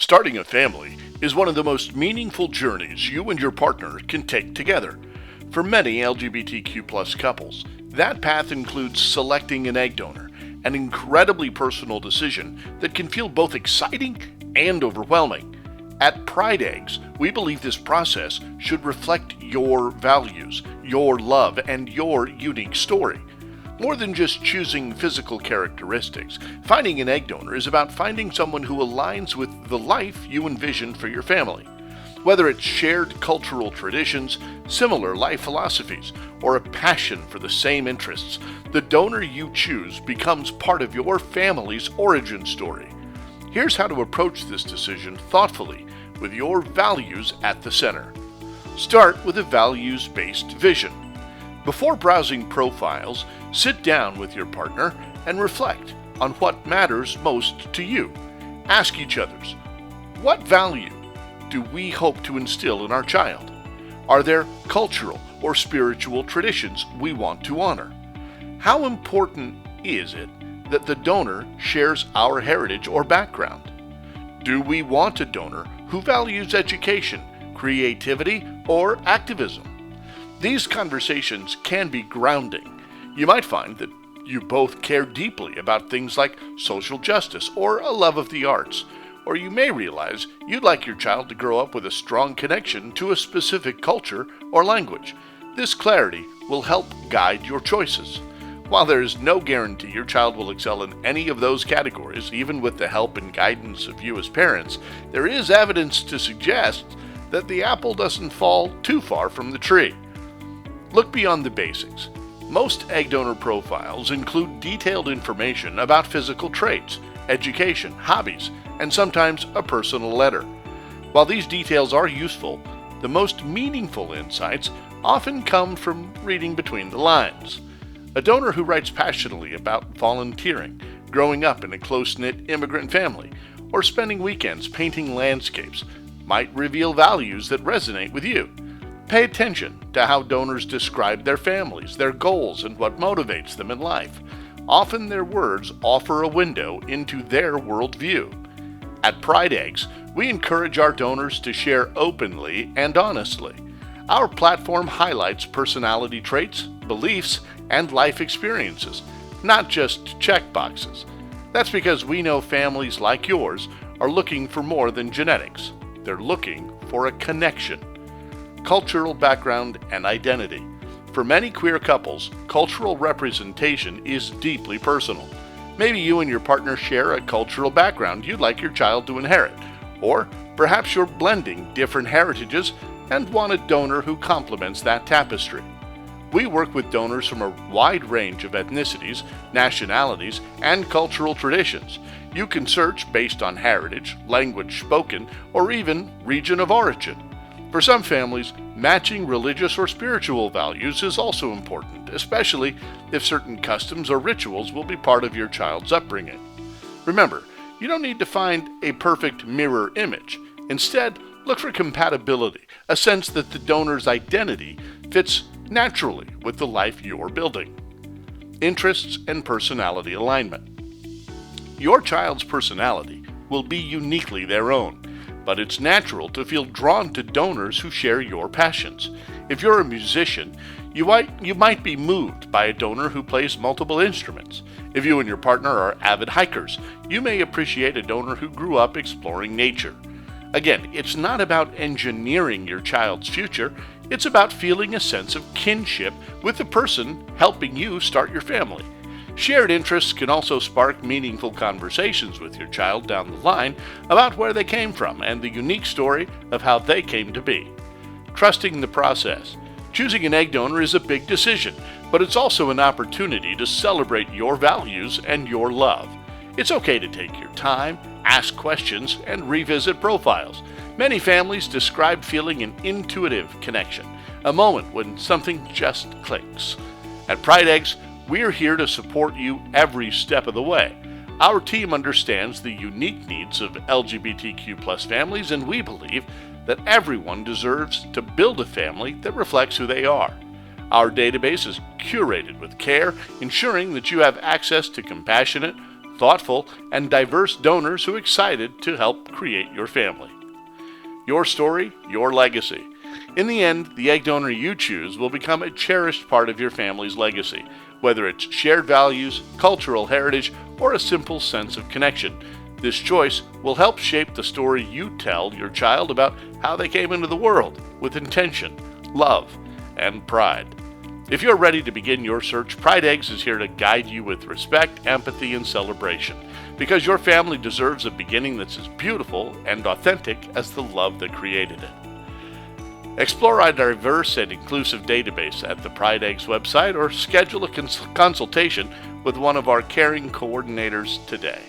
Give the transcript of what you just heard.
Starting a family is one of the most meaningful journeys you and your partner can take together. For many LGBTQ couples, that path includes selecting an egg donor, an incredibly personal decision that can feel both exciting and overwhelming. At Pride Eggs, we believe this process should reflect your values, your love, and your unique story. More than just choosing physical characteristics, finding an egg donor is about finding someone who aligns with the life you envision for your family. Whether it's shared cultural traditions, similar life philosophies, or a passion for the same interests, the donor you choose becomes part of your family's origin story. Here's how to approach this decision thoughtfully, with your values at the center. Start with a values-based vision. Before browsing profiles, sit down with your partner and reflect on what matters most to you. Ask each other, what value do we hope to instill in our child? Are there cultural or spiritual traditions we want to honor? How important is it that the donor shares our heritage or background? Do we want a donor who values education, creativity, or activism? These conversations can be grounding. You might find that you both care deeply about things like social justice or a love of the arts, or you may realize you'd like your child to grow up with a strong connection to a specific culture or language. This clarity will help guide your choices. While there is no guarantee your child will excel in any of those categories, even with the help and guidance of you as parents, there is evidence to suggest that the apple doesn't fall too far from the tree. Look beyond the basics. Most egg donor profiles include detailed information about physical traits, education, hobbies, and sometimes a personal letter. While these details are useful, the most meaningful insights often come from reading between the lines. A donor who writes passionately about volunteering, growing up in a close-knit immigrant family, or spending weekends painting landscapes might reveal values that resonate with you. Pay attention to how donors describe their families, their goals, and what motivates them in life. Often their words offer a window into their worldview. At Pride Eggs, we encourage our donors to share openly and honestly. Our platform highlights personality traits, beliefs, and life experiences, not just checkboxes. That's because we know families like yours are looking for more than genetics. They're looking for a connection. Cultural background and identity. For many queer couples, cultural representation is deeply personal. Maybe you and your partner share a cultural background you'd like your child to inherit, or perhaps you're blending different heritages and want a donor who complements that tapestry. We work with donors from a wide range of ethnicities, nationalities, and cultural traditions. You can search based on heritage, language spoken, or even region of origin. For some families, matching religious or spiritual values is also important, especially if certain customs or rituals will be part of your child's upbringing. Remember, you don't need to find a perfect mirror image. Instead, look for compatibility, a sense that the donor's identity fits naturally with the life you're building. Interests and personality alignment. Your child's personality will be uniquely their own, but it's natural to feel drawn to donors who share your passions. If you're a musician, you might be moved by a donor who plays multiple instruments. If you and your partner are avid hikers, you may appreciate a donor who grew up exploring nature. Again, it's not about engineering your child's future, it's about feeling a sense of kinship with the person helping you start your family. Shared interests can also spark meaningful conversations with your child down the line about where they came from and the unique story of how they came to be. Trusting the process. Choosing an egg donor is a big decision, but it's also an opportunity to celebrate your values and your love. It's okay to take your time, ask questions, and revisit profiles. Many families describe feeling an intuitive connection, a moment when something just clicks. At Pride Eggs, we're here to support you every step of the way. Our team understands the unique needs of LGBTQ families, and we believe that everyone deserves to build a family that reflects who they are. Our database is curated with care, ensuring that you have access to compassionate, thoughtful, and diverse donors who are excited to help create your family. Your story, your legacy. In the end, the egg donor you choose will become a cherished part of your family's legacy, whether it's shared values, cultural heritage, or a simple sense of connection. This choice will help shape the story you tell your child about how they came into the world with intention, love, and pride. If you're ready to begin your search, Pride Eggs is here to guide you with respect, empathy, and celebration, because your family deserves a beginning that's as beautiful and authentic as the love that created it. Explore our diverse and inclusive database at the Pride Eggs website or schedule a consultation with one of our caring coordinators today.